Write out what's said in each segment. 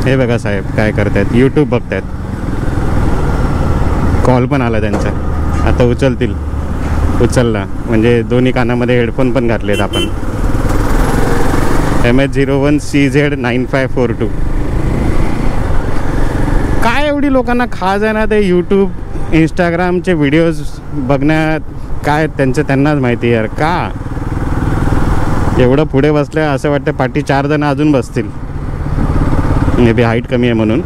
हे बघा साहेब काय करतायत, यूट्यूब बघतायत. कॉल पण आला त्यांचा, आता उचलतील. उचलला म्हणजे दोन्ही कानामध्ये हेडफोन पण घातलेत आपण. MH01CZ9542. काय एवढी लोकांना खाज आहे ना ते यूट्यूब इंस्टाग्रामचे व्हिडिओज बघण्यात. काय त्यांनाच माहिती यार. का एवढं पुढे बसलं असं वाटतं पाठी 4 जण अजून बसतील. मे बी हाईट कमी आहे म्हणून.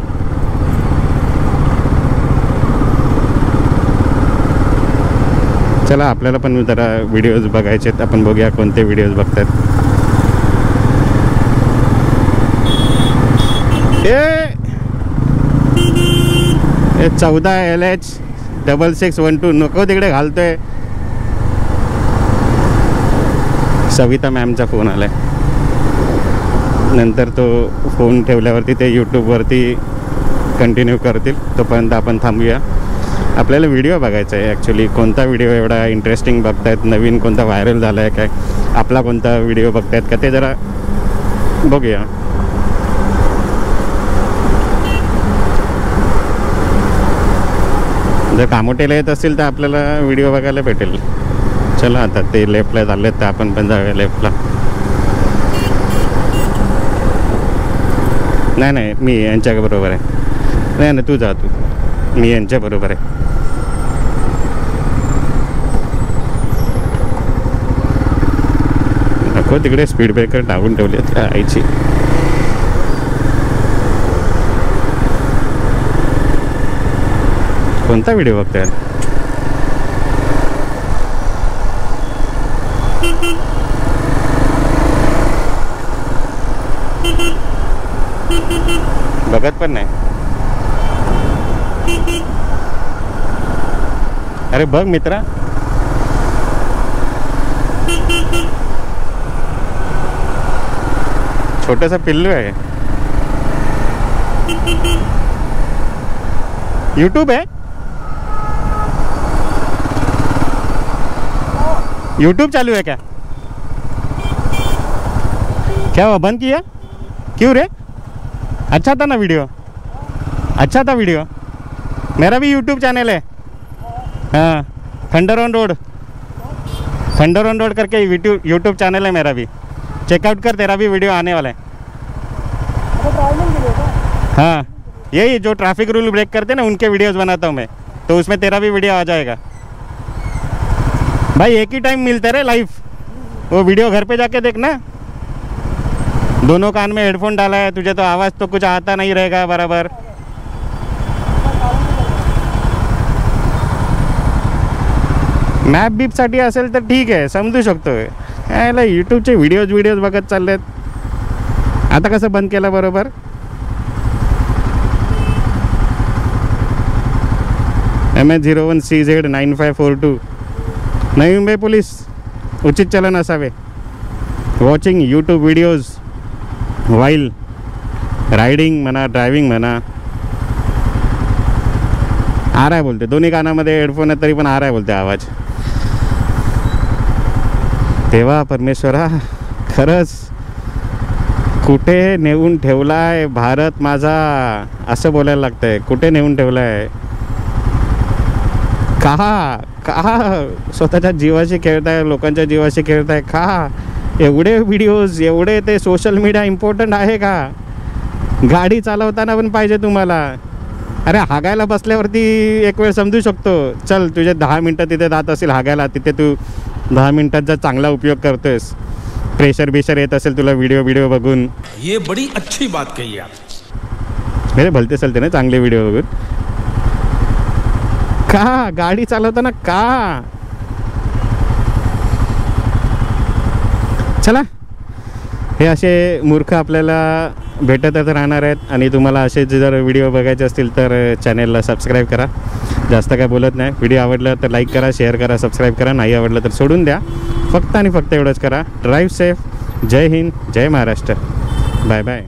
चला आपल्याला पण जरा व्हिडिओज बघायचे आहेत. आपण बघूया कोणते व्हिडिओज बघतात. ए 14 LH6612 नको तिकडे घालतोय. सविता मॅमचा फोन आलाय. नंतर तो फोन ठेवल्यावरती ते यूट्यूबवरती कंटिन्यू करतील. तोपर्यंत आपण थांबूया. आपल्याला व्हिडिओ बघायचा आहे ॲक्च्युली. कोणता व्हिडिओ एवढा इंटरेस्टिंग बघतायत, नवीन कोणता व्हायरल झाला आहे काय, आपला कोणता व्हिडिओ बघतायत का ते जरा बघूया. जर कामोटेला येत असतील तर आपल्याला व्हिडिओ बघायला भेटेल. चला आता ते लेफ्टला चाललेत तर आपण पण जाऊया लेफ्टला. नाही मी यांच्याबरोबर आहे. नाही तू जा, तू. मी यांच्याबरोबर आहे. नको तिकडे स्पीड ब्रेकर टाकून ठेवलेत का आईची. कोणता व्हिडिओ बघताय? बघत पण नाही. अरे बघ मित्रा. छोटासा पिल्लू आहे. यूट्यूब है, यूट्यूब चालू है क्या? क्या हुआ, बंद किया? क्यों रे? अच्छा था ना वीडियो, अच्छा था वीडियो. मेरा भी यूट्यूब चैनल है. हाँ, थंडर ऑन रोड करके यूट्यूब चैनल है मेरा भी. चेकआउट कर, तेरा भी वीडियो आने वाला है. हाँ, यही जो ट्रैफिक रूल ब्रेक करते हैं ना उनके वीडियोस बनाता हूँ मैं, तो उसमें तेरा भी वीडियो आ जाएगा. भाई एक ही टाइम मिलता है लाइव. वो वीडियो घर पे जाके देखना. दोनों कान में हेडफोन डाला है तुझे तो आवाज़ तो कुछ आता नहीं रहेगा बराबर. मॅप बीपसाठी असेल तर ठीक आहे, समजू शकतो. याला यूट्यूबचे व्हिडिओज बघत चाललेत. आता कसं बंद केलं बरोबर. MH01CZ9542. नवी मुंबई पोलीस उचित चलन असावे. Watching YouTube videos while riding म्हणा, ड्रायव्हिंग म्हणा. आ रहा है बोलते. दोन्ही कानामध्ये हेडफोन आहे तरी पण आ रहा है बोलते आवाज. देवा परमेश्वरा, खरंच कुठे नेऊन ठेवलाय भारत माझा असं बोलायला लागतंय. कुठे नेऊन ठेवलाय? का स्वतःच्या जीवाशी खेळताय, लोकांच्या जीवाशी खेळताय का? एवढे व्हिडिओज, एवढे ते सोशल मीडिया इम्पॉर्टंट आहे का? गाडी चालवताना पण पाहिजे तुम्हाला. अरे हागायला बसल्यावरती एक वेळ समजू शकतो. चल तुझे 10 मिनटं तिथे जात असेल हागायला, तिथे तू 10 मिनटाचा चांगला उपयोग करतोयस. प्रेशर बिशर येत असेल तुला व्हिडिओ बघून. ये बड़ी अच्छी बात कही आप. मेरे भलते चलते ना चांगले व्हिडिओ बघून. का गाडी चालवताना का? चला, हे असे मूर्ख आपल्याला भेटतच राहणार आहेत. आणि तुम्हाला असे जर व्हिडिओ बघायचे असतील तर चॅनेलला सबस्क्राईब करा. जास्त काय बोलत नाही. व्हिडिओ आवडला तर लाईक करा, शेअर करा, सबस्क्राईब करा. नाही आवडलं तर सोडून द्या. फक्त आणि फक्त एवढंच करा. Drive safe. जय हिंद, जय महाराष्ट्र. Bye bye.